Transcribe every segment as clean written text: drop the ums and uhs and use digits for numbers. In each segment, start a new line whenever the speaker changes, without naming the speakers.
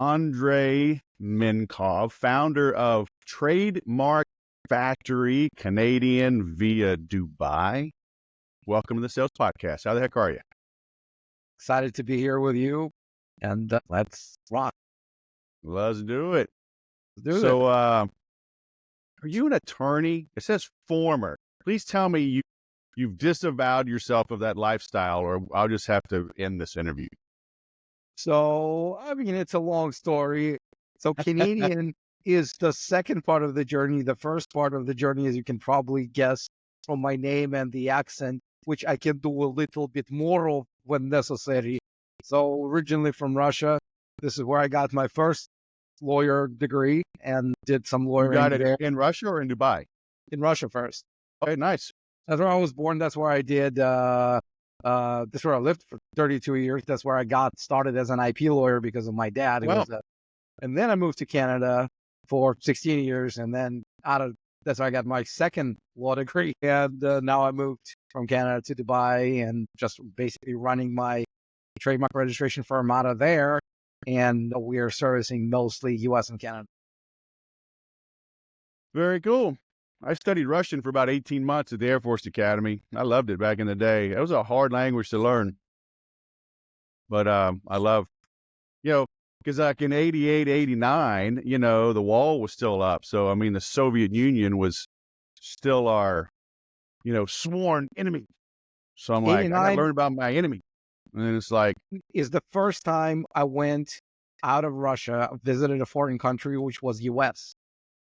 Andrei Mincov, founder of Trademark Factory, Canadian via Dubai. Welcome to the Sales Podcast. How the heck are you?
Excited to be here with you, and let's rock.
Let's do it.
Let's do it.
Are you an attorney? It says former. Please tell me you've disavowed yourself of that lifestyle, or I'll just have to end this interview.
So, it's a long story. So Canadian is the second part of the journey. The first part of the journey, as you can probably guess from my name and the accent, which I can do a little bit more of when necessary. So originally from Russia, this is where I got my first lawyer degree and did some
You
lawyering
got it
there.
in Russia or in Dubai?
In Russia first.
Okay, nice.
That's where I was born. That's where I did. That's where I lived for 32 years. That's where I got started as an IP lawyer because of my dad.
Wow.
And then I moved to Canada for 16 years, and then that's where I got my second law degree. And now I moved from Canada to Dubai, and just basically running my trademark registration firm out of there. And we are servicing mostly U.S. and Canada.
Very cool. I studied Russian for about 18 months at the Air Force Academy. I loved it back in the day. It was a hard language to learn. But I love, because like in 88, 89, the wall was still up. So, the Soviet Union was still our, sworn enemy. So I'm like, I got to learn about my enemy. And it's like,
is the first time I went out of Russia, visited a foreign country, which was U.S.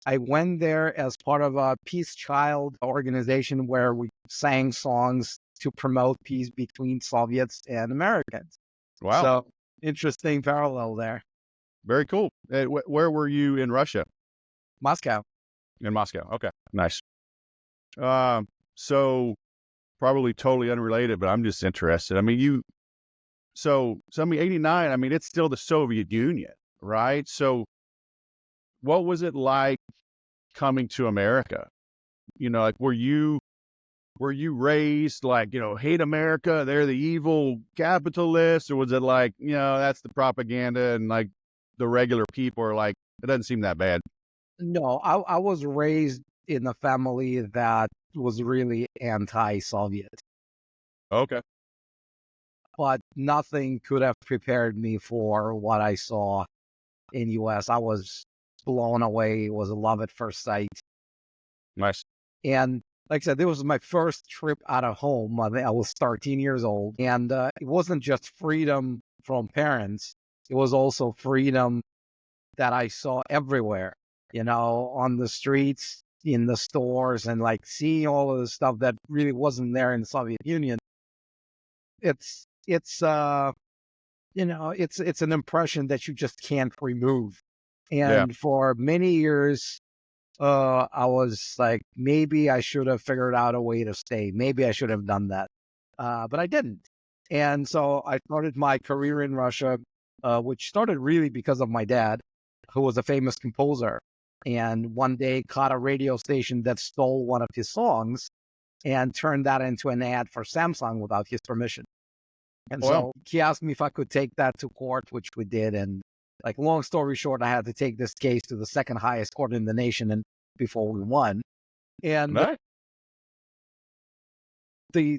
I went there as part of a Peace Child organization where we sang songs to promote peace between Soviets and Americans.
wow.
So interesting parallel there.
Very cool. Where were you in Russia?
Moscow.
In Moscow. Okay, nice. So probably totally unrelated, but I'm just interested. 89, it's still the Soviet Union, right? So what was it like coming to America? Were you raised like, hate America, they're the evil capitalists, or was it like, that's the propaganda and like the regular people are like, it doesn't seem that bad?
No, I was raised in a family that was really anti-Soviet.
Okay.
But nothing could have prepared me for what I saw in U.S. I was blown away. It was a love at first sight.
Nice.
And like I said, this was my first trip out of home. I was 13 years old. And it wasn't just freedom from parents. It was also freedom that I saw everywhere, on the streets, in the stores, and like seeing all of the stuff that really wasn't there in the Soviet Union. It's an impression that you just can't remove. And for many years, I was like, maybe I should have figured out a way to stay. Maybe I should have done that. But I didn't. And so I started my career in Russia, which started really because of my dad, who was a famous composer. And one day caught a radio station that stole one of his songs and turned that into an ad for Samsung without his permission. And so he asked me if I could take that to court, which we did. And like, long story short, I had to take this case to the second highest court in the nation and before we won. And the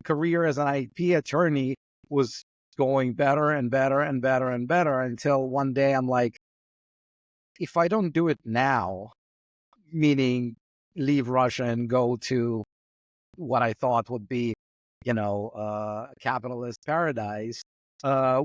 career as an IP attorney was going better and better and better and better until one day I'm like, if I don't do it now, meaning leave Russia and go to what I thought would be, a capitalist paradise,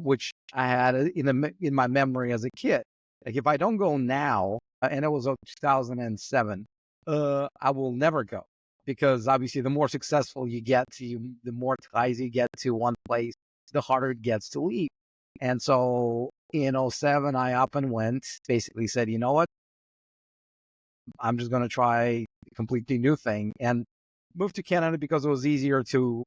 which I had in my memory as a kid. Like, if I don't go now, and it was 2007, I will never go, because obviously the more successful you get, the more ties you get to one place, the harder it gets to leave. And so in 2007, I up and went, basically said, you know what? I'm just going to try a completely new thing, and moved to Canada because it was easier to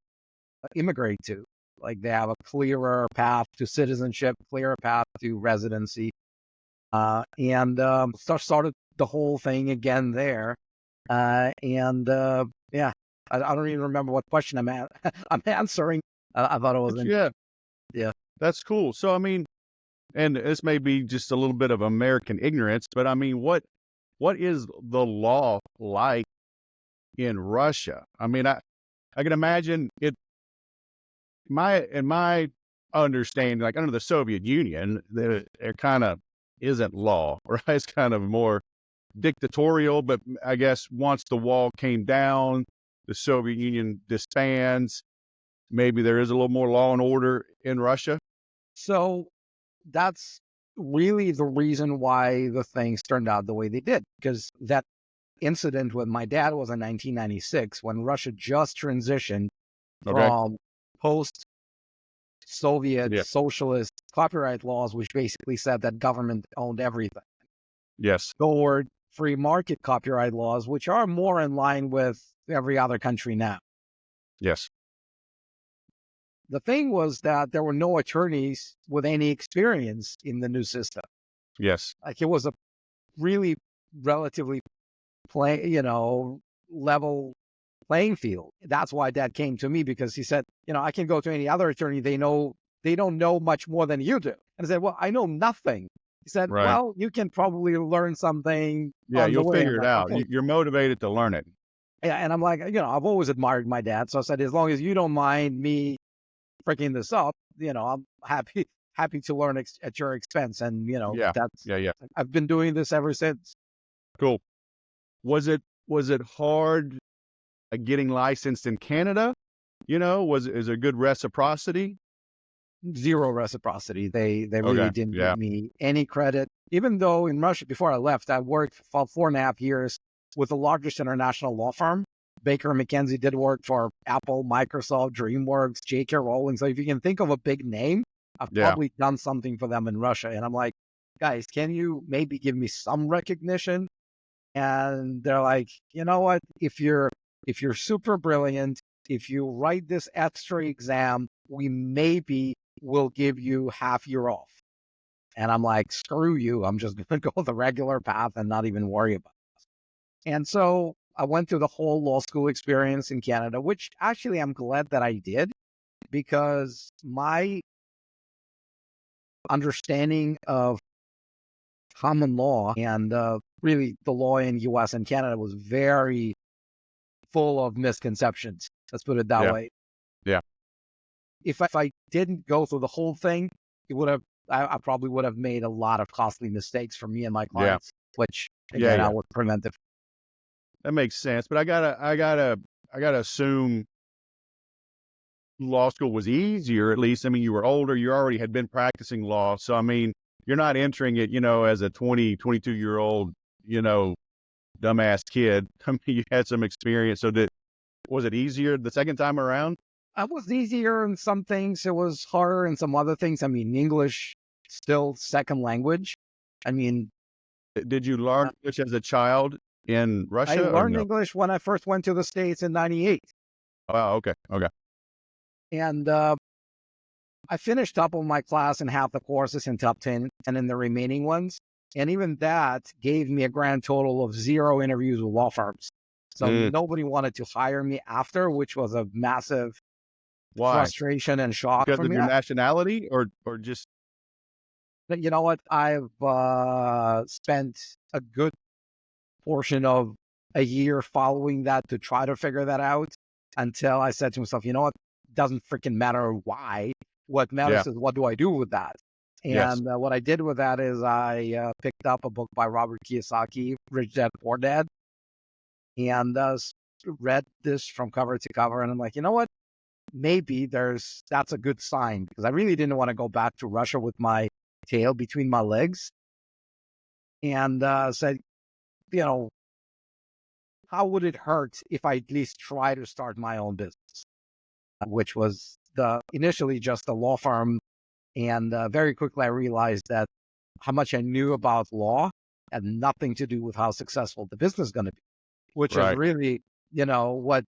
immigrate to. Like, they have a clearer path to citizenship, clearer path to residency, and started the whole thing again there. I don't even remember what question I'm answering. I thought it was
yeah, that's cool. So and this may be just a little bit of American ignorance, but I mean, what is the law like in Russia? I mean, I can imagine it. In my understanding, like under the Soviet Union, there kind of isn't law, right? It's kind of more dictatorial. But I guess once the wall came down, the Soviet Union disbands. Maybe there is a little more law and order in Russia.
So that's really the reason why the things turned out the way they did, because that incident with my dad was in 1996 when Russia just transitioned
Okay.
from post Soviet
Yeah.
socialist copyright laws, which basically said that government owned everything,
Yes.
toward free market copyright laws, which are more in line with every other country now.
Yes.
The thing was that there were no attorneys with any experience in the new system.
Yes.
Like, it was a really relatively level playing field. That's why Dad came to me, because he said, I can go to any other attorney. They don't know much more than you do. And I said, well, I know nothing. He said,
Right.
well, you can probably learn something
Yeah.
on the
You'll
way.
figure
I'm
it
like,
out.
okay.
You're motivated to learn it.
Yeah, and I'm like, I've always admired my dad. So I said, as long as you don't mind me freaking this up, I'm happy to learn at your expense. And
Yeah.
that's
Yeah. Yeah.
I've been doing this ever since.
Cool. Was it hard getting licensed in Canada? Is there good reciprocity?
Zero reciprocity. They really
Okay.
didn't give
Yeah.
me any credit. Even though in Russia, before I left, I worked for 4.5 years with the largest international law firm. Baker McKenzie did work for Apple, Microsoft, DreamWorks, J.K. Rowling. So if you can think of a big name, I've
Yeah.
probably done something for them in Russia. And I'm like, guys, can you maybe give me some recognition? And they're like, you know what? If you're super brilliant, if you write this extra exam, we maybe will give you half year off. And I'm like, screw you. I'm just going to go the regular path and not even worry about it. And so I went through the whole law school experience in Canada, which actually I'm glad that I did, because my understanding of common law and really the law in US and Canada was very full of misconceptions. Let's put it that
Yeah.
way.
Yeah.
If I didn't go through the whole thing, it would have I probably would have made a lot of costly mistakes for me and my
Yeah.
clients, which
Yeah.
again I
Yeah.
would prevent it.
That makes sense. But I gotta assume law school was easier, at least. I mean, you were older, you already had been practicing law. So, I mean, you're not entering it, as a 22-year-old, you know, dumbass kid. I mean, you had some experience. So was it easier the second time around?
It was easier in some things. It was harder in some other things. I mean, English still second language. I mean,
Did you learn
uh,
English as a child in
I
Russia or
learned
no?
English when I first went to the States in '98,
Oh, okay. Okay.
and I finished top of my class in half the courses in top 10 and in the remaining ones. And even that gave me a grand total of 0 interviews with law firms. So
Mm,
nobody wanted to hire me after, which was a massive
why?
frustration and shock
Because
for
of
me.
your nationality or just
But you know what? I've spent a good portion of a year following that to try to figure that out, until I said to myself, you know what? Doesn't freaking matter why. What
yeah.
matters is what do I do with that?
Yes.
And what I did with that is I picked up a book by Robert Kiyosaki, Rich Dad Poor Dad, and read this from cover to cover. And I'm like, you know what? Maybe that's a good sign, because I really didn't want to go back to Russia with my tail between my legs. And said, you know, how would it hurt if I at least try to start my own business? Which was initially just a law firm. And very quickly I realized that how much I knew about law had nothing to do with how successful the business is going to be, which is
Right.
really, what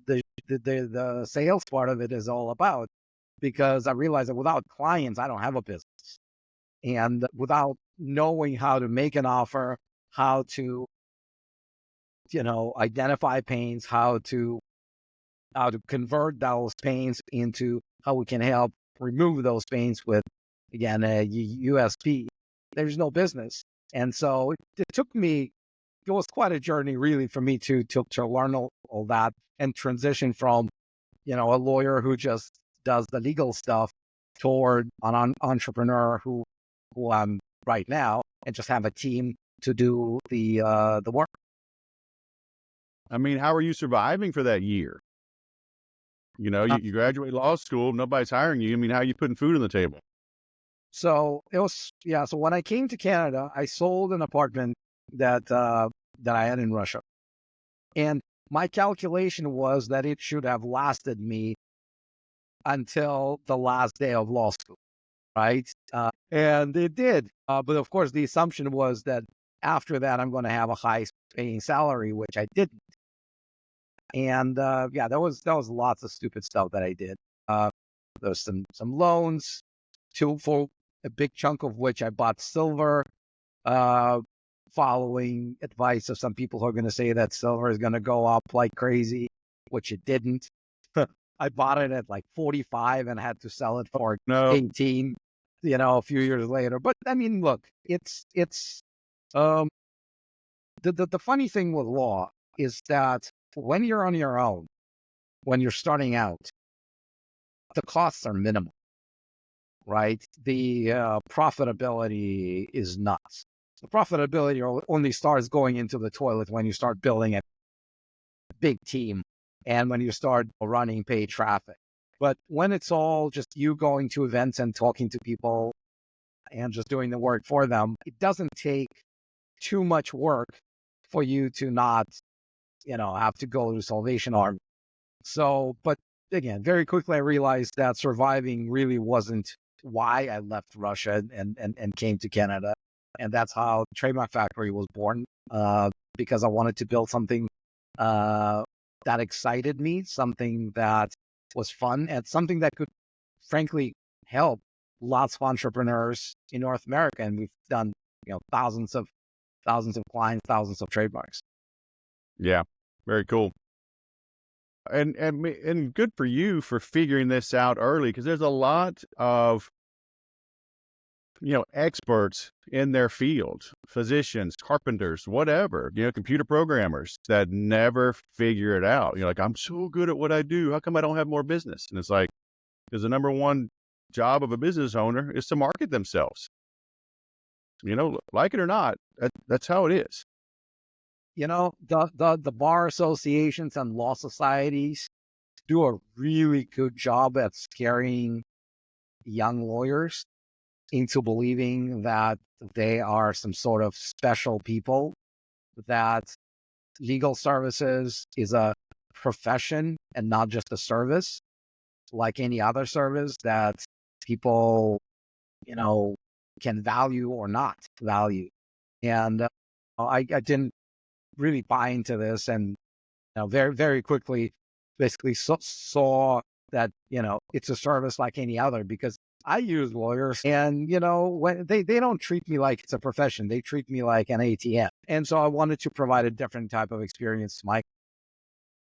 the sales part of it is all about. Because I realized that without clients, I don't have a business. And without knowing how to make an offer, how to, identify pains, how to convert those pains into how we can help remove those pains with again, USP, there's no business. And so it took me, it was quite a journey really for me to learn all that and transition from, a lawyer who just does the legal stuff toward an entrepreneur who I'm right now, and just have a team to do the work.
I mean, how are you surviving for that year? You graduate law school, nobody's hiring you. I mean, how are you putting food on the table?
So it was, yeah. So when I came to Canada, I sold an apartment that I had in Russia, and my calculation was that it should have lasted me until the last day of law school, right? And it did. But of course, the assumption was that after that, I'm going to have a high paying salary, which I didn't. And yeah, that was lots of stupid stuff that I did. There was some loans, for a big chunk of which I bought silver, uh, following advice of some people who are going to say that silver is going to go up like crazy, which it didn't. I bought it at like 45 and had to sell it for
No,
18, a few years later. But I mean, look, it's um the funny thing with law is that when you're on your own, when you're starting out, the costs are minimal, right? The profitability is nuts. The profitability only starts going into the toilet when you start building a big team and when you start running paid traffic. But when it's all just you going to events and talking to people and just doing the work for them, it doesn't take too much work for you to not, have to go to Salvation Army. So, but again, very quickly I realized that surviving really wasn't why I left Russia and came to Canada. And that's how Trademark Factory was born, because I wanted to build something uh, that excited me, something that was fun, and something that could, frankly, help lots of entrepreneurs in North America. And we've done, thousands of clients, thousands of trademarks.
yeah, very cool. And good for you for figuring this out early, because there's a lot of experts in their field, physicians, carpenters, whatever, computer programmers that never figure it out. Like, I'm so good at what I do. How come I don't have more business? And it's like, because the number one job of a business owner is to market themselves. Like it or not, that's how it is.
The bar associations and law societies do a really good job at scaring young lawyers into believing that they are some sort of special people, that legal services is a profession and not just a service, like any other service that people, you know, can value or not value. And I didn't really buy into this, and very, very quickly basically saw that, it's a service like any other, because I use lawyers, and, when they don't treat me like it's a profession, they treat me like an ATM. And so I wanted to provide a different type of experience to my.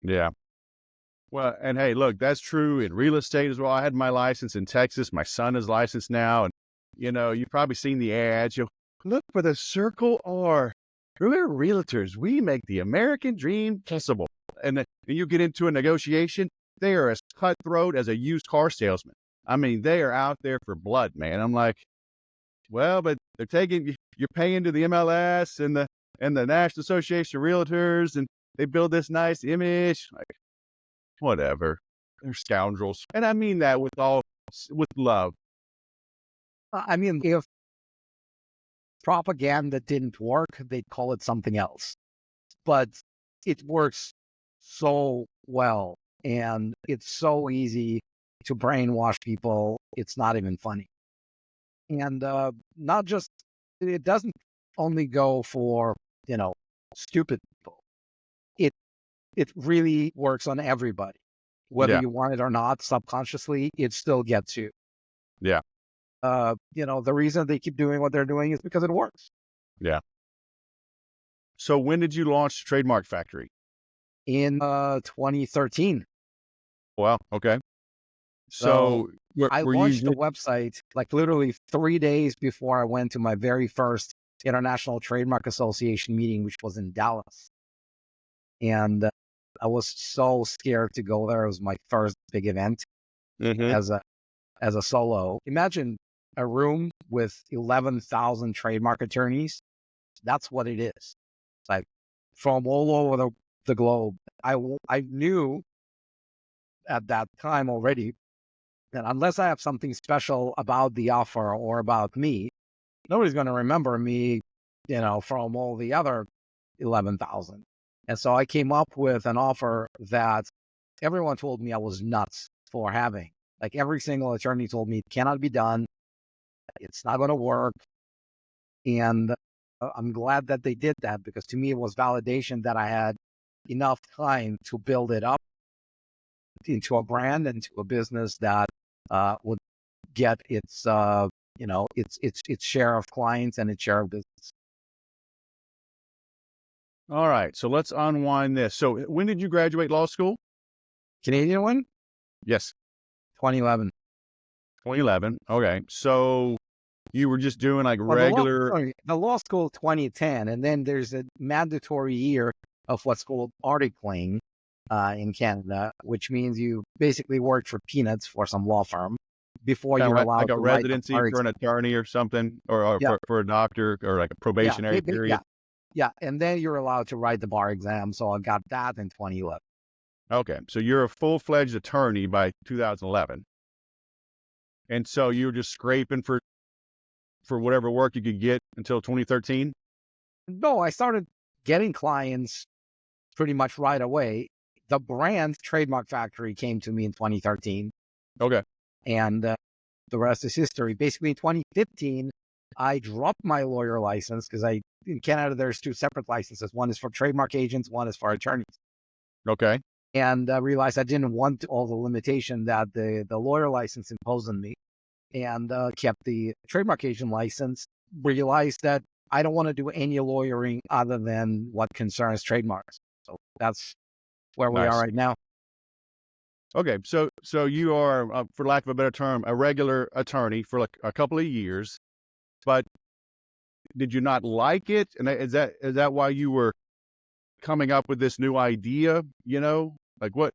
Yeah. Well, and hey, look, that's true in real estate as well. I had my license in Texas. My son is licensed now. And, you've probably seen the ads. Look for the Circle R. We're realtors. We make the American dream possible. And then you get into a negotiation, they are as cutthroat as a used car salesman. I mean, they are out there for blood, man. I'm like, well, but you're paying to the MLS and the National Association of Realtors, and they build this nice image. Like, whatever. They're scoundrels. And I mean that with love.
I mean, if propaganda didn't work, they'd call it something else. But it works so well, and it's so easy to brainwash people. It's not even funny. And not just, it doesn't only go for, stupid people. It it really works on everybody. Whether
Yeah.
you want it or not, subconsciously, it still gets you.
Yeah.
The reason they keep doing what they're doing is because it works.
Yeah. So when did you launch Trademark Factory?
In 2013.
Well, okay.
So
So
I
were you
launched the
just,
website like literally 3 days before I went to my very first International Trademark Association meeting, which was in Dallas. And I was so scared to go there. It was my first big event
hmm
as a solo. Imagine a room with 11,000 trademark attorneys. That's what it is. It's like from all over the globe. I knew at that time already that unless I have something special about the offer or about me, nobody's going to remember me, from all the other 11,000. And so I came up with an offer that everyone told me I was nuts for having. Like every single attorney told me it cannot be done. It's not going to work. And I'm glad that they did that because to me, it was validation that I had enough time to build it up into a brand and to a business that would get its share of clients and its share of business.
all right, so let's unwind this. So when did you graduate law school?
Canadian one,
Yes,
2011.
2011. Okay, so you were just doing like
Well,
regular.
the law school 2010, and then there's a mandatory year of what's called articling in Canada, which means you basically work for peanuts for some law firm before
Kind of
you're
like
allowed
a
to write the
residency
bar
for an
exam.
attorney or something, or
Yeah,
for a doctor, or like a
yeah,
probationary
yeah,
period.
yeah, and then you're allowed to write the bar exam. So I got that in 2011.
Okay, so you're a full-fledged attorney by 2011, and so you were just scraping for whatever work you could get until 2013.
No, I started getting clients pretty much right away. The brand Trademark Factory came to me in 2013,
Okay,
and the rest is history. Basically, in 2015, I dropped my lawyer license because in Canada there's two separate licenses. One is for trademark agents, one is for attorneys.
okay,
And I realized I didn't want all the limitation that the lawyer license imposed on me, and kept the trademark agent license. Realized that I don't want to do any lawyering other than what concerns trademarks. So that's where we are
nice.
right now.
Okay, so you are, for lack of a better term, a regular attorney for like a couple of years, but did you not like it? And is that why you were coming up with this new idea? Like what?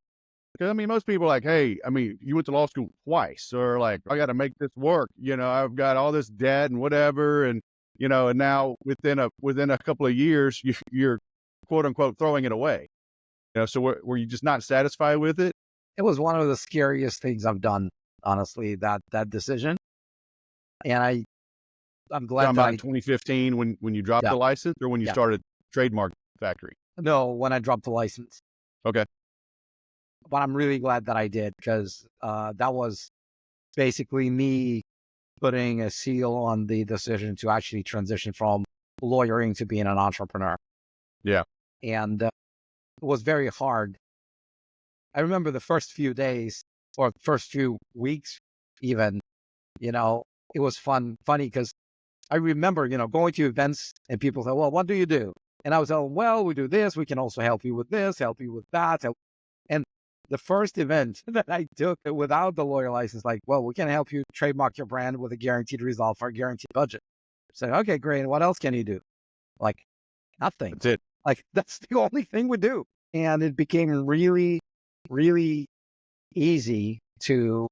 Because I mean, most people are like, hey, I mean, you went to law school twice, or like, I got to make this work. I've got all this debt and whatever, and now within a couple of years, you're quote unquote throwing it away. So were you just not satisfied with it?
It was one of the scariest things I've done, honestly, that decision. And I'm
Talking
glad that
about in
I
2015 when you dropped
yeah,
the license, or when you
yeah.
started Trademark Factory?
No, when I dropped the license.
Okay,
But I'm really glad that I did because that was basically me putting a seal on the decision to actually transition from lawyering to being an entrepreneur.
yeah,
And it was very hard. I remember the first few days or first few weeks, even, you know, it was funny because I remember, going to events and people say, well, what do you do? And I was like, well, we do this. We can also help you with this, help you with that. And the first event that I took without the lawyer license, like, well, we can help you trademark your brand with a guaranteed result for a guaranteed budget. So, okay, great. What else can you do? Like, nothing.
that's it.
Like, that's the only thing we do. And it became really, really easy to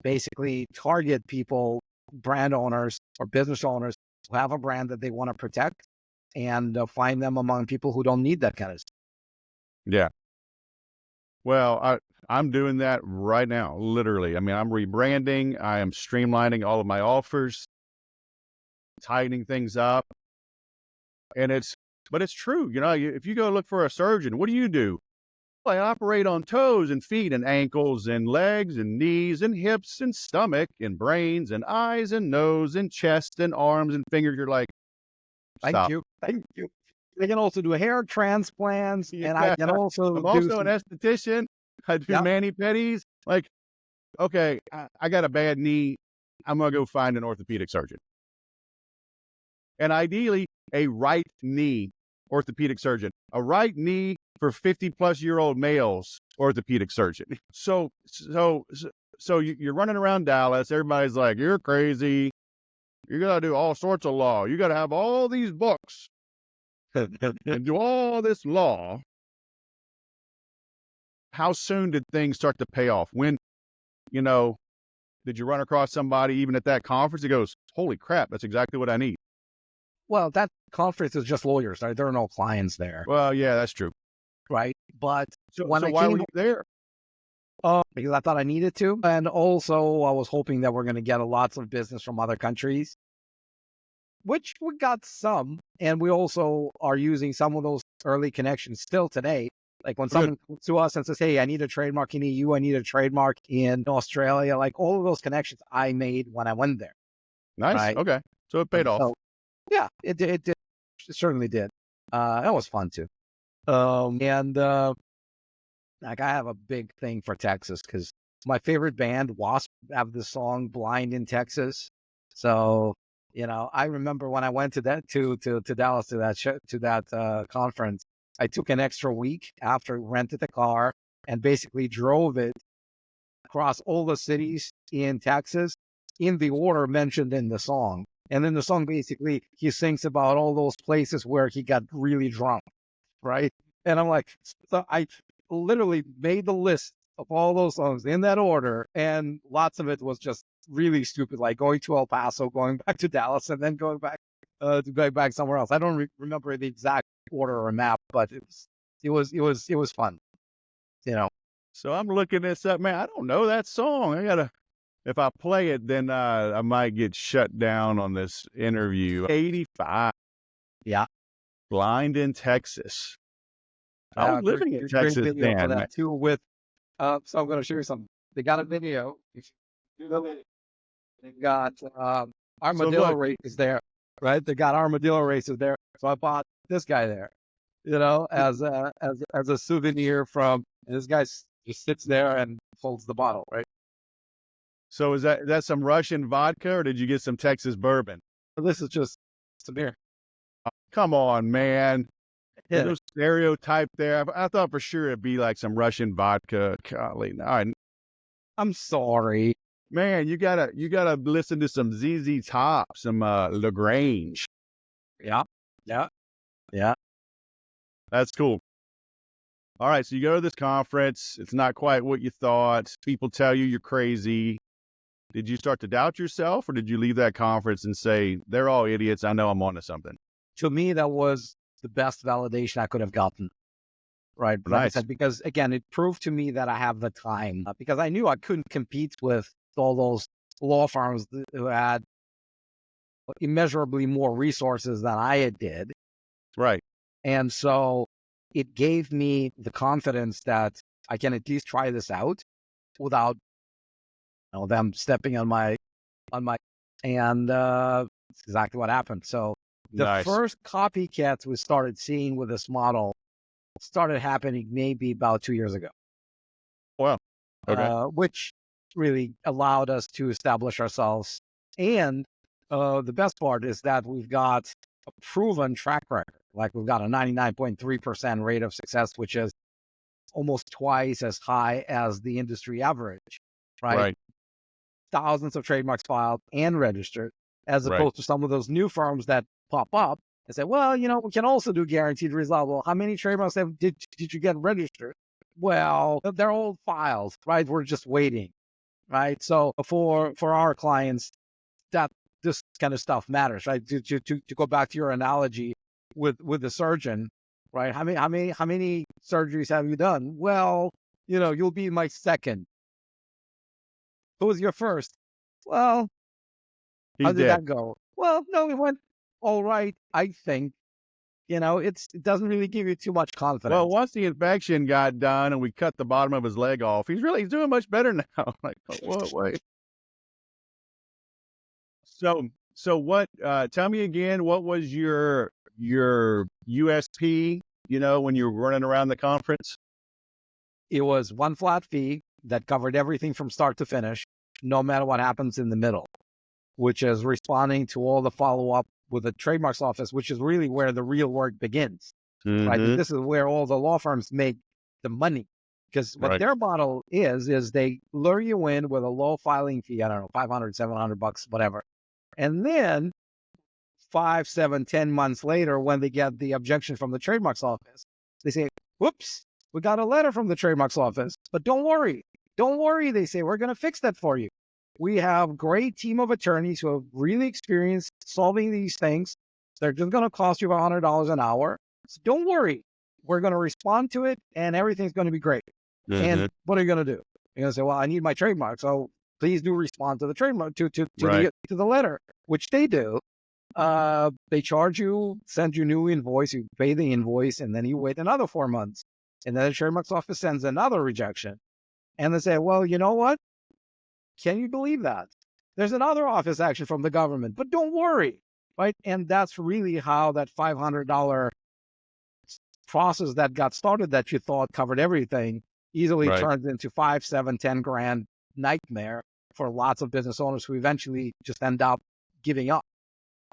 basically target people, brand owners or business owners who have a brand that they want to protect and find them among people who don't need that kind of stuff.
Yeah. Well, I'm doing that right now, literally. I mean, I'm rebranding. I am streamlining all of my offers, tightening things up, and but it's true. If you go look for a surgeon, what do you do? Well, I operate on toes and feet and ankles and legs and knees and hips and stomach and brains and eyes and nose and chest and arms and fingers. You're like,
Thank
stop.
you. Thank you. I can also do hair transplants and I
Yeah.
can also
I'm
do
also an
some,
esthetician. I do
yeah,
mani pedis. Like, okay, I got a bad knee. I'm gonna go find an orthopedic surgeon, and ideally a right knee orthopedic surgeon, a right knee for 50-plus-year-old males orthopedic surgeon. So So you're running around Dallas. Everybody's like, "You're crazy. You got to do all sorts of law. You got to have all these books and do all this law." How soon did things start to pay off? When, you know, did you run across somebody even at that conference that goes, "Holy crap, that's exactly what I need"?
Well, that conference is just lawyers, right? There are no clients there,
Well, yeah, that's true.
right? But
So,
when
so
I
why were
came
you there?
because I thought I needed to, and also I was hoping that we're going to get lots of business from other countries, which we got some, and we also are using some of those early connections still today. Like when
Good.
someone comes to us and says, "Hey, I need a trademark in EU, I need a trademark in Australia," like all of those connections I made when I went there,
Nice.
right?
Okay. So it paid off.
So yeah, it certainly did. That was fun too. And like I have a big thing for Texas because my favorite band, Wasp, have the song "Blind in Texas." So I remember when I went to that to Dallas to that show, to that conference, I took an extra week after rented the car and basically drove it across all the cities in Texas in the order mentioned in the song. And then the song basically he sings about all those places where he got really drunk, right? And I'm like, so I literally made the list of all those songs in that order, and lots of it was just really stupid, like going to El Paso, going back to Dallas, and then going back somewhere else. I don't remember the exact order or map, but it was fun, you know.
So I'm looking this up, man. I don't know that song. If I play it, then I might get shut down on this interview. 85,
Yeah,
Blind in Texas. I was
great,
living in
great
Texas
video for
then, man.
that too. With so I'm going to show you something. They got a video. If you do the video, they got
So
armadillo
look,
races there, right? They got armadillo races there. So I bought this guy there, as a souvenir from. And this guy just sits there and holds the bottle, right?
so is that some Russian vodka or did you get some Texas bourbon?
So this is just some beer.
Come on, man. There's
Yeah,
no stereotype there. I thought for sure it'd be like some Russian vodka. Golly, all right,
I'm sorry.
man, you gotta listen to some ZZ Top, some Lagrange.
Yeah, yeah, yeah.
That's cool. All right, so you go to this conference. It's not quite what you thought. People tell you you're crazy. Did you start to doubt yourself, or did you leave that conference and say, "They're all idiots. I know I'm onto something"?
To me, that was the best validation I could have gotten. Right. Like I
Nice.
said, because again, it proved to me that I have the time because I knew I couldn't compete with all those law firms who had immeasurably more resources than I did.
Right.
And so it gave me the confidence that I can at least try this out without them stepping on my and it's exactly what happened. So the
Nice.
first copycats we started seeing with this model started happening maybe about 2 years ago.
Well, okay.
Which really allowed us to establish ourselves. And the best part is that we've got a proven track record. Like we've got a 99.3% rate of success, which is almost twice as high as the industry average, right?
Right.
Thousands of trademarks filed and registered, as
Right.
opposed to some of those new firms that pop up and say, well, we can also do guaranteed result. Well, how many trademarks did you get registered? Well, they're all filed, right? We're just waiting, right? So for our clients, that this kind of stuff matters, right? To go back to your analogy with the surgeon, right? How many surgeries have you done? Well, you'll be my second. Who was your first? Well, how
He's
did
dead.
that go? Well, no, it went all right. I think it doesn't really give you too much
Well,
confidence.
once the infection got done and we cut the bottom of his leg off, he's doing much better now. Like, oh, what? Wait. So what? Tell me again. What was your USP? When you were running around the conference.
It was one flat fee that covered everything from start to finish, no matter what happens in the middle, which is responding to all the follow up with the trademarks office, which is really where the real work begins, right? And
Mm-hmm.
this is where all the law firms make the money. Because what
Right.
their model is they lure you in with a low filing fee, I don't know, 500, $700, whatever. And then 5, 7, 10 months later, when they get the objection from the trademarks office, they say, whoops, we got a letter from the trademarks office, but don't worry. Don't worry, they say, we're going to fix that for you. We have a great team of attorneys who have really experienced solving these things. They're just going to cost you $100 an hour. So don't worry. We're going to respond to it and everything's going to be great. And what are you going to do? You're going to say, well, I need my trademark. So please do respond to the trademark, to
Right.
the letter, which they do. They charge you, send you new invoice, you pay the invoice, and then you wait another 4 months. And then the trademarks office sends another rejection. And they say, well, you know what? Can you believe that? There's another office action from the government, but don't worry, right? And that's really how that $500 process that got started that you thought covered everything easily
Right.
turns into 5, 7, 10 grand nightmare for lots of business owners who eventually just end up giving up.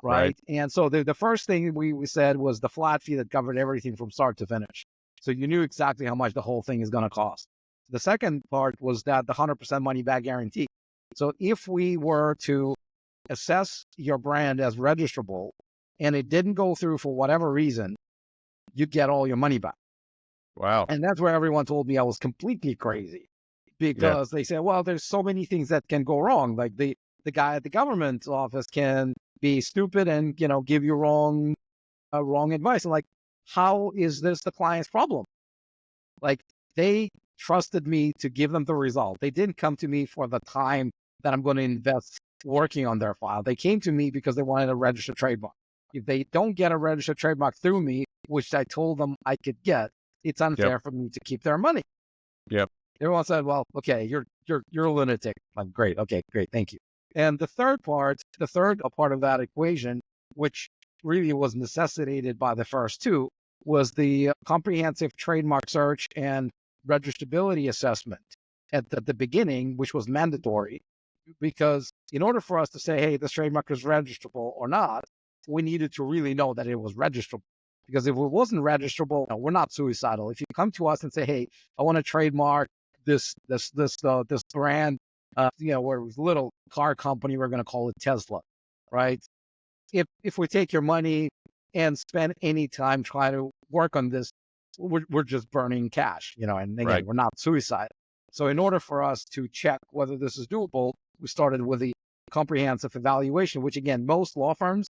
Right. And so the first thing we said was the flat fee that covered everything from start to finish. So you knew exactly how much the whole thing is going to cost. The second part was that the 100% money back guarantee. So if we were to assess your brand as registrable and it didn't go through for whatever reason, you'd get all your money back.
Wow.
And that's where everyone told me I was completely crazy because they said, well, there's so many things that can go wrong. Like the guy at the government office can be stupid and, give you wrong advice. And like, how is this the client's problem? Like they trusted me to give them the result. They didn't come to me for the time that I'm going to invest working on their file. They came to me because they wanted a registered trademark. If they don't get a registered trademark through me, which I told them I could get, it's unfair for me to keep their money.
Yep.
Everyone said, well, okay, you're a lunatic. I'm great. Okay, great. Thank you. And the third part of that equation, which really was necessitated by the first two, was the comprehensive trademark search and registrability assessment at the beginning, which was mandatory, because in order for us to say, hey, this trademark is registrable or not, we needed to really know that it was registrable. Because if it wasn't registrable, we're not suicidal. If you come to us and say, hey, I want to trademark this brand, where it was a little car company, we're going to call it Tesla, right? If we take your money and spend any time trying to work on this, we're just burning cash, and again, we're not suicidal. So in order for us to check whether this is doable, we started with the comprehensive evaluation, which again, most law firms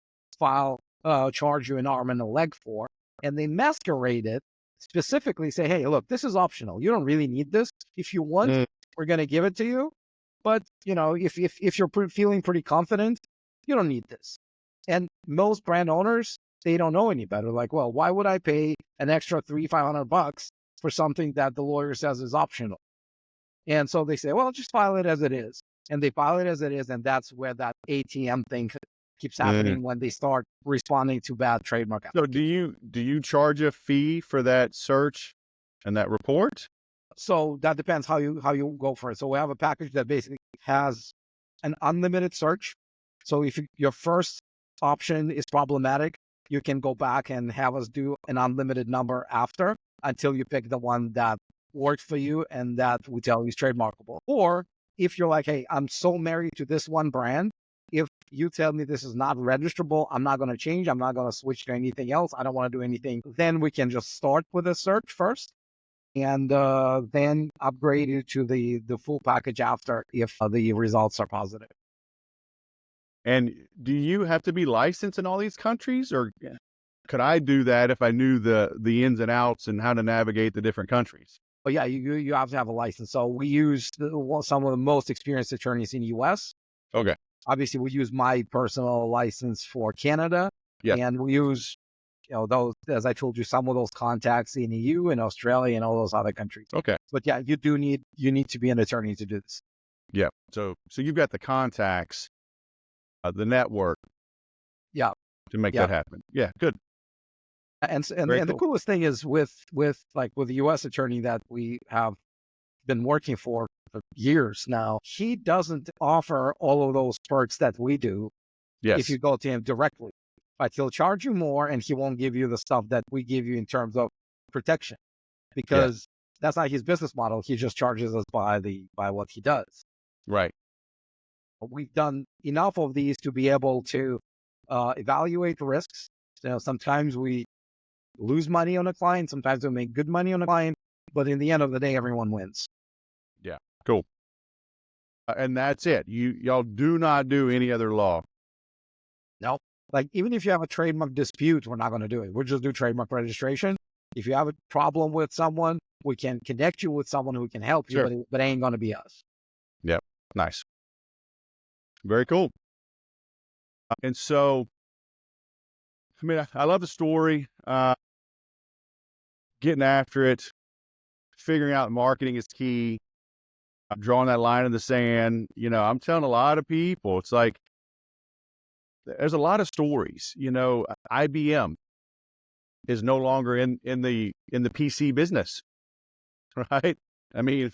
charge you an arm and a leg for, and they masquerade it specifically, say, hey, look, this is optional. You don't really need this. If you want, we're going to give it to you. But, if you're feeling pretty confident, you don't need this. And most brand owners, they don't know any better. Like, well, why would I pay an extra $300-500 for something that the lawyer says is optional? And so they say, well, just file it as it is. And they file it as it is. And that's where that ATM thing keeps happening when they start responding to bad trademark applications.
So do you charge a fee for that search and that report?
So that depends how you go for it. So we have a package that basically has an unlimited search. So if your first option is problematic, you can go back and have us do an unlimited number after until you pick the one that works for you and that we tell you is trademarkable. Or if you're like, hey, I'm so married to this one brand, if you tell me this is not registrable, I'm not going to change. I'm not going to switch to anything else. I don't want to do anything. Then we can just start with a search first and then upgrade you to the full package after if the results are positive.
And do you have to be licensed in all these countries, or could I do that if I knew the ins and outs and how to navigate the different countries?
But yeah, you have to have a license. So we use some of the most experienced attorneys in the U.S.
Okay.
Obviously, we use my personal license for Canada, and we use those, as I told you, some of those contacts in EU and Australia and all those other countries.
Okay.
But yeah, you need to be an attorney to do this.
Yeah. So you've got the contacts, the network.
Yeah.
To make that happen. Yeah. Good.
And the coolest thing is with the U.S. attorney that we have been working for years now, he doesn't offer all of those perks that we do.
Yes.
If you go to him directly, but he'll charge you more and he won't give you the stuff that we give you in terms of protection, because that's not his business model. He just charges us by what he does.
Right.
We've done enough of these to be able to evaluate the risks. Sometimes we lose money on a client, sometimes we make good money on a client, but in the end of the day, everyone wins.
Yeah. Cool. And that's it. Y'all do not do any other law.
No, like even if you have a trademark dispute, we're not going to do it. We'll just do trademark registration. If you have a problem with someone, we can connect you with someone who can help you,
Sure.
but it ain't going to be us.
Yep. Nice. Very cool. And so, I mean, I love the story. Getting after it, figuring out marketing is key. Drawing that line in the sand. I'm telling a lot of people, it's like there's a lot of stories. IBM is no longer in the PC business, right? I mean,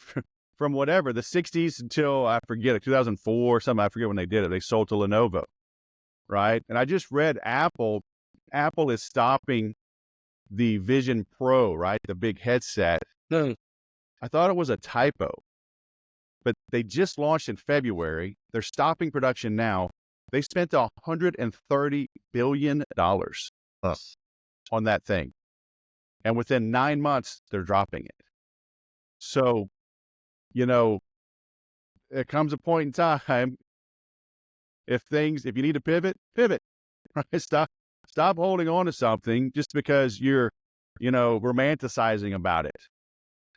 from whatever the '60s until I forget 2004 or something. I forget when they did it. They sold to Lenovo, right? And I just read Apple. Apple is stopping the Vision Pro, right? The big headset.
No.
I thought it was a typo, but they just launched in February. They're stopping production now. They spent $130 billion on that thing. And within 9 months, they're dropping it. So, there comes a point in time, if you need to pivot, right? Stop holding on to something just because you're, romanticizing about it,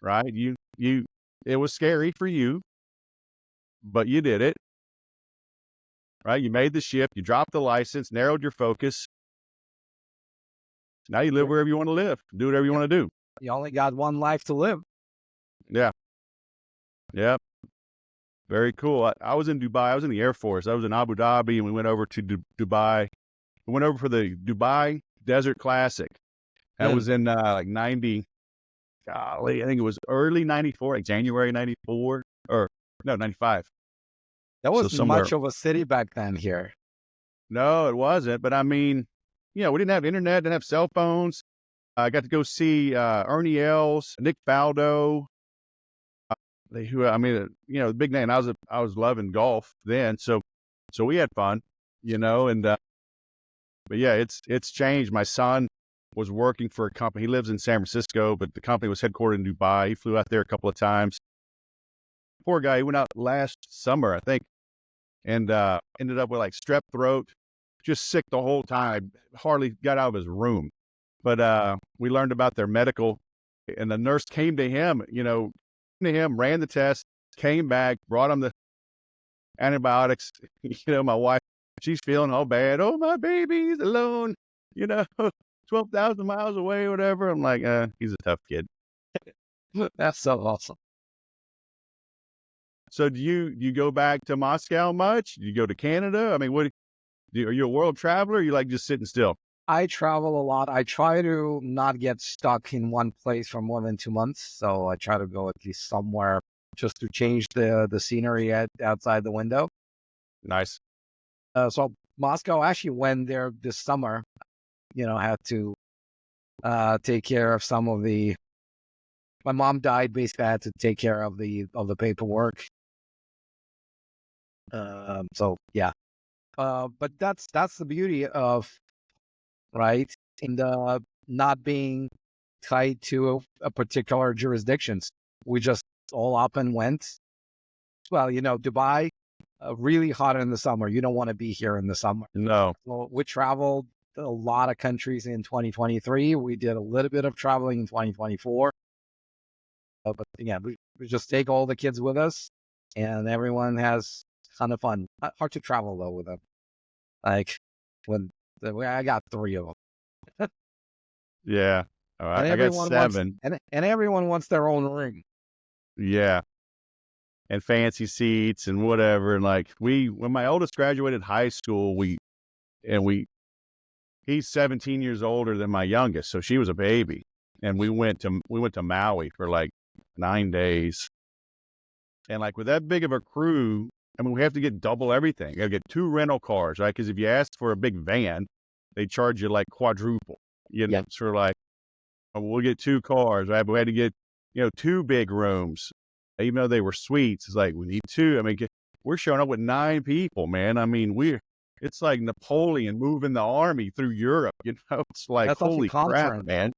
right? It was scary for you, but you did it, right? You made the shift, you dropped the license, narrowed your focus. Now you live wherever you want to live, do whatever you want to do.
You only got one life to live.
Yeah. Yep. Very cool. I was in Dubai. I was in the Air Force. I was in Abu Dhabi, and we went over to Dubai. We went over for the Dubai Desert Classic. That was in like 90, golly, I think it was early 94, like January 94, or no, 95.
That
So
wasn't
somewhere.
much of a city back then here.
No, it wasn't. But I mean, we didn't have internet, didn't have cell phones. I got to go see Ernie Els, Nick Faldo. The big name. I was loving golf then, so we had fun, and but yeah, it's changed. My son was working for a company. He lives in San Francisco, but the company was headquartered in Dubai. He flew out there a couple of times. Poor guy. He went out last summer, I think, and ended up with like strep throat, just sick the whole time. Hardly got out of his room. But we learned about their medical, and the nurse came to him, ran the test, came back, brought him the antibiotics. My wife, she's feeling all bad. Oh, my baby's alone, 12,000 miles away, whatever. I'm like, he's a tough kid.
That's so awesome.
So do you go back to Moscow much? Do you go to Canada? I mean, are you a world traveler? Or you like just sitting still?
I travel a lot. I try to not get stuck in one place for more than 2 months. So I try to go at least somewhere just to change the scenery outside the window.
Nice.
So Moscow, actually went there this summer. Had to take care of some of my mom died. Basically, I had to take care of the paperwork. So yeah. But that's the beauty of, right, and not being tied to a particular jurisdictions. We just all up and went. Well, Dubai, really hot in the summer. You don't want to be here in the summer.
No.
So we traveled a lot of countries in 2023. We did a little bit of traveling in 2024. But yeah, we just take all the kids with us, and everyone has a ton of fun. Hard to travel though with them. Like I got 3 of them.
Yeah. All right.
And
I got
everyone wants
7.
and everyone wants their own ring.
Yeah. And fancy seats and whatever. And like when my oldest graduated high school, he's 17 years older than my youngest. So she was a baby. And we went to Maui for like 9 days. And like with that big of a crew, I mean, we have to get double everything. You got to get 2 rental cars, right? Because if you ask for a big van, they charge you like quadruple.
Yeah.
Sort of like, we'll get 2 cars, right? But we had to get, 2 big rooms, even though they were suites. It's like, we need 2. I mean, we're showing up with 9 people, man. I mean, it's like Napoleon moving the army through Europe. It's like,
That's like a
holy crap,
conference.
man.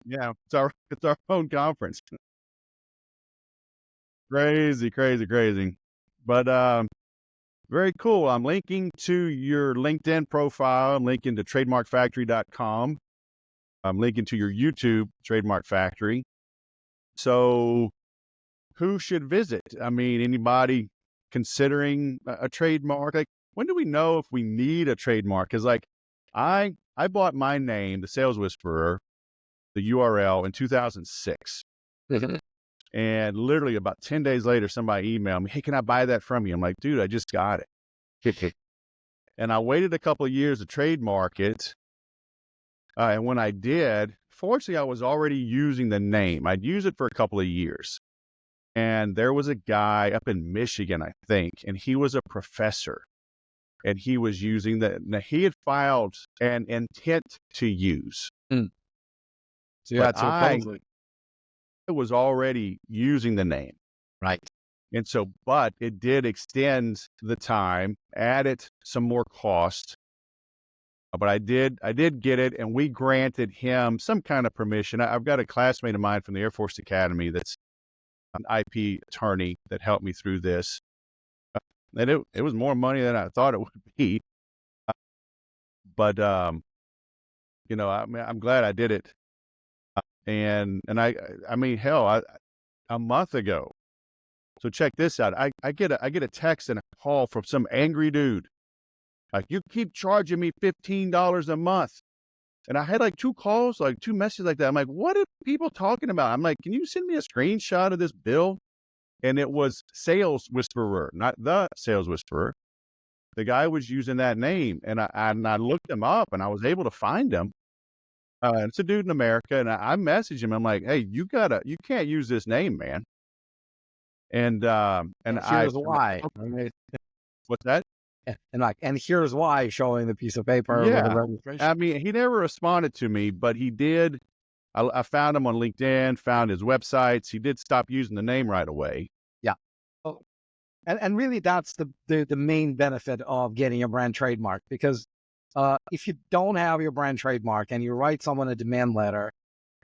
Yeah, it's our own conference. Crazy, crazy, crazy. But very cool. I'm linking to your LinkedIn profile. I'm linking to trademarkfactory.com. I'm linking to your YouTube, Trademark Factory. So who should visit? I mean, anybody considering a trademark? Like, when do we know if we need a trademark? Because like, I bought my name, the Sales Whisperer, the URL in 2006.
Mhm.
And literally about 10 days later, somebody emailed me, "Hey, can I buy that from you?" I'm like, "Dude, I just got it." And I waited a couple of years to trademark it. And when I did, fortunately, I was already using the name. I'd use it for a couple of years. And there was a guy up in Michigan, I think, and he was a professor. And he was using now he had filed an intent to use,
Mm. So you
but
had to
I
oppose it.
was already using the name.
Right.
And so, but it did extend the time, added some more cost. But I did get it, and we granted him some kind of permission. I've got a classmate of mine from the Air Force Academy that's an IP attorney that helped me through this. And it was more money than I thought it would be. But I mean, I'm glad I did it. And I mean, hell, a month ago. So check this out. I get a text and a call from some angry dude. Like, "You keep charging me $15 a month." And I had like 2 calls, like 2 messages like that. I'm like, "What are people talking about?" I'm like, "Can you send me a screenshot of this bill?" And it was Sales Whisperer, not the Sales Whisperer. The guy was using that name, and I looked him up, and I was able to find him. It's a dude in America, and I messaged him. I'm like, "Hey, you can't use this name, man." And
And
I
here's why.
"Oh,
Right?
what's that?"
And here's why, showing the piece of paper with the
Yeah.
registration.
I mean, he never responded to me, but he did. I found him on LinkedIn, found his websites. He did stop using the name right away.
Yeah. Oh, and really that's the main benefit of getting a brand trademark, because if you don't have your brand trademark and you write someone a demand letter,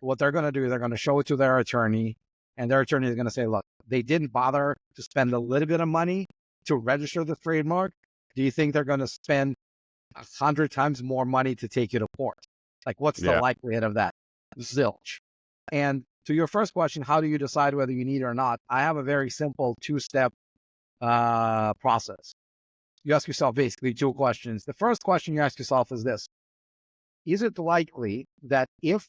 what they're going to do, they're going to show it to their attorney, and their attorney is going to say, look, they didn't bother to spend a little bit of money to register the trademark. Do you think they're going to spend 100 times more money to take you to court? Like, what's the
Yeah.
likelihood of that? Zilch. And to your first question, how do you decide whether you need it or not? I have a very simple 2-step process. You ask yourself basically 2 questions. The first question you ask yourself is this: is it likely that if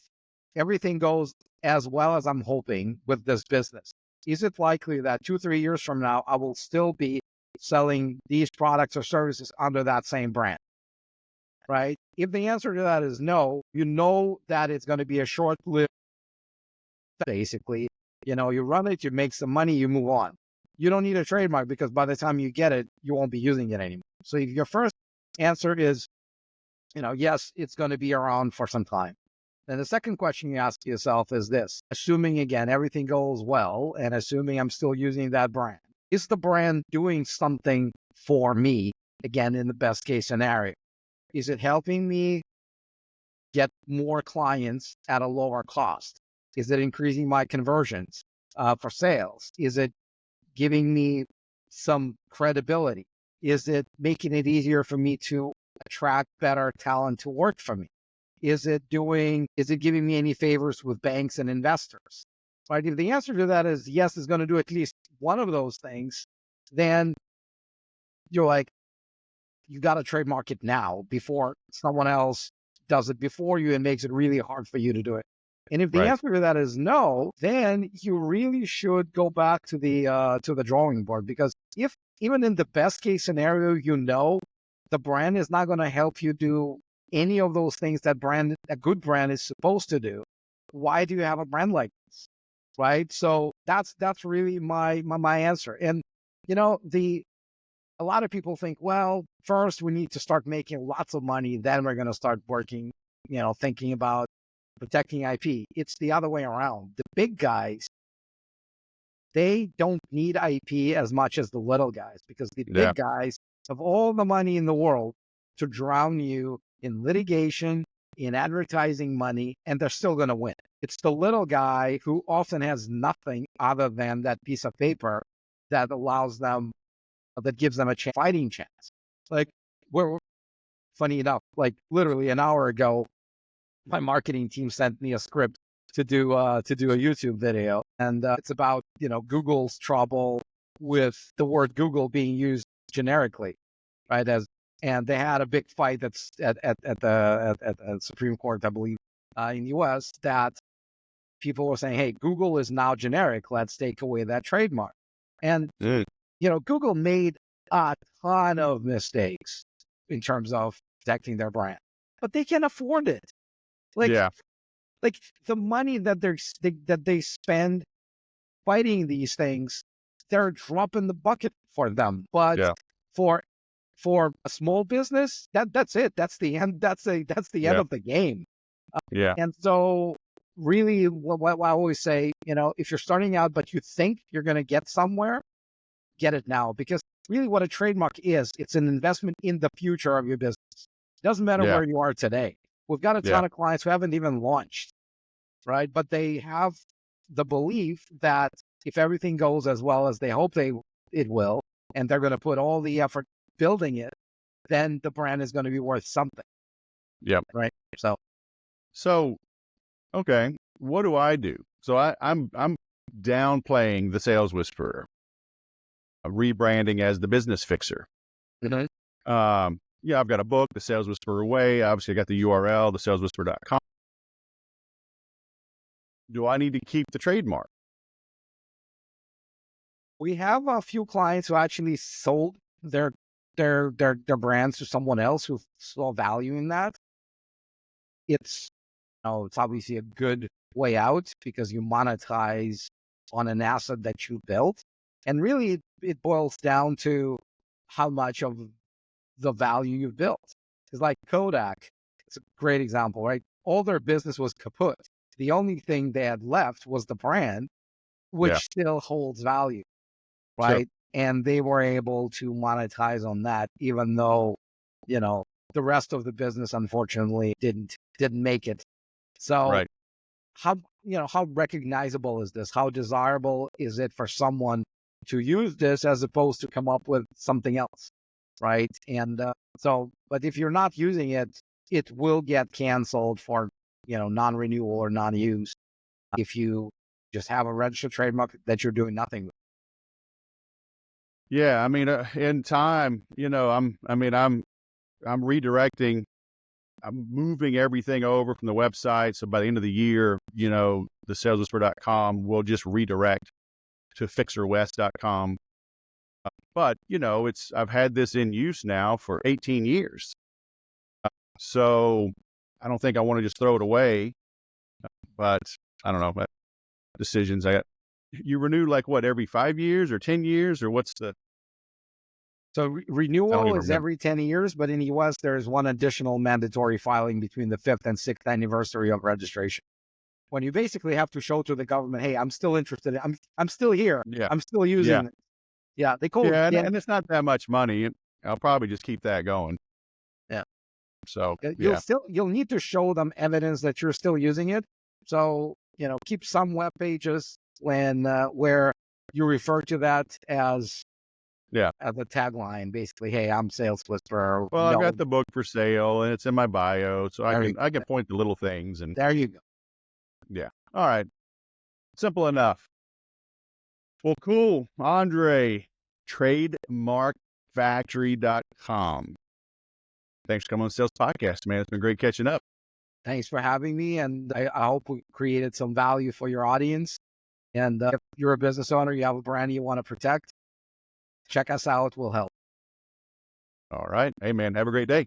everything goes as well as I'm hoping with this business, is it likely that 2-3 years from now, I will still be selling these products or services under that same brand? Right? If the answer to that is no, you know that it's going to be a short-lived, basically. You run it, you make some money, you move on. You don't need a trademark, because by the time you get it, you won't be using it anymore. So if your first answer is, yes, it's going to be around for some time, then the second question you ask yourself is this: assuming again everything goes well, and assuming I'm still using that brand, is the brand doing something for me? Again, in the best case scenario, is it helping me get more clients at a lower cost? Is it increasing my conversions for sales? Is it giving me some credibility? Is it making it easier for me to attract better talent to work for me? Is it giving me any favors with banks and investors? Right? If the answer to that is yes, it's going to do at least one of those things, then you're like, you got to trademark it now before someone else does it before you and makes it really hard for you to do it. And if the
Right.
answer to that is no, then you really should go back to the drawing board, because if even in the best case scenario, the brand is not going to help you do any of those things that a good brand is supposed to do, why do you have a brand like this? Right? So that's really my answer. And the a lot of people think, well, first we need to start making lots of money, then we're going to start working, thinking about protecting IP. It's the other way around. The big guys, they don't need IP as much as the little guys, because the
Yeah.
big guys have all the money in the world to drown you in litigation, in advertising money, and they're still going to win. It's the little guy who often has nothing other than that piece of paper that allows them, that gives them a fighting chance. Like, we're funny enough, like literally an hour ago, my marketing team sent me a script to do a YouTube video, and it's about Google's trouble with the word Google being used generically, right? And they had a big fight that's at the Supreme Court, I believe, in the U.S. that people were saying, "Hey, Google is now generic. Let's take away that trademark." And Google made a ton of mistakes in terms of protecting their brand, but they can afford it. Like,
Yeah.
like the money that they spend fighting these things, they're dropping the bucket for them. But
Yeah.
for a small business, that's it. That's the end. That's the end
Yeah.
of the game.
Yeah.
And so, really, what I always say, if you're starting out but you think you're going to get somewhere, get it now, because really, what a trademark is, it's an investment in the future of your business. It doesn't matter
Yeah.
where you are today. We've got a
Yeah.
ton of clients who haven't even launched, right? But they have the belief that if everything goes as well as they hope it will, and they're going to put all the effort building it, then the brand is going to be worth something.
Yep.
Right.
So, okay, what do I do? So I'm downplaying the sales whisperer, rebranding as the business fixer.
Mhm.
Yeah, I've got a book, The Sales Whisperer Way. Obviously, I got the URL, thesaleswhisperer.com. Do I need to keep the trademark?
We have a few clients who actually sold their brands to someone else who saw value in that. It's it's obviously a good way out because you monetize on an asset that you built. And really, it boils down to how much of the value you've built. It's like Kodak. It's a great example, right? All their business was kaput. The only thing they had left was the brand, which
Yeah.
still holds value,
So,
right? And they were able to monetize on that, even though, the rest of the business unfortunately didn't make it. So
right.
how recognizable is this? How desirable is it for someone to use this as opposed to come up with something else, right? And but if you're not using it, it will get canceled for non-renewal or non-use if you just have a registered trademark that you're doing nothing with.
Yeah. I mean, in time, I'm redirecting. I'm moving everything over from the website. So by the end of the year, thesaleswhisperer.com will just redirect to fixerwest.com. But, I've had this in use now for 18 years. So I don't think I want to just throw it away, but I don't know. But decisions you renew like what, every 5 years or 10 years, or what's the,
So
I don't
renewal
even
is
remember.
every 10 years, but in the US, there's one additional mandatory filing between the 5th and 6th anniversary of registration. When you basically have to show to the government, hey, I'm still interested. I'm still here.
Yeah.
I'm still
Yeah.
using it. Yeah, they call it
Yeah.
Dan.
And it's not that much money. I'll probably just keep that going.
Yeah.
So,
You'll
yeah.
need to show them evidence that you're still using it. So, keep some web pages where you refer to that
Yeah.
as a tagline, basically, hey, I'm sales whisperer.
Well, I've got the book for sale and it's in my bio, so
There you
I
go.
can point to little things and
There you go.
yeah. All right. Simple enough. Well, cool. Andrei, trademarkfactory.com. Thanks for coming on the Sales Podcast, man. It's been great catching up.
Thanks for having me. And I hope we created some value for your audience. And if you're a business owner, you have a brand you want to protect, check us out. We'll help.
All right. Hey, man, have a great day.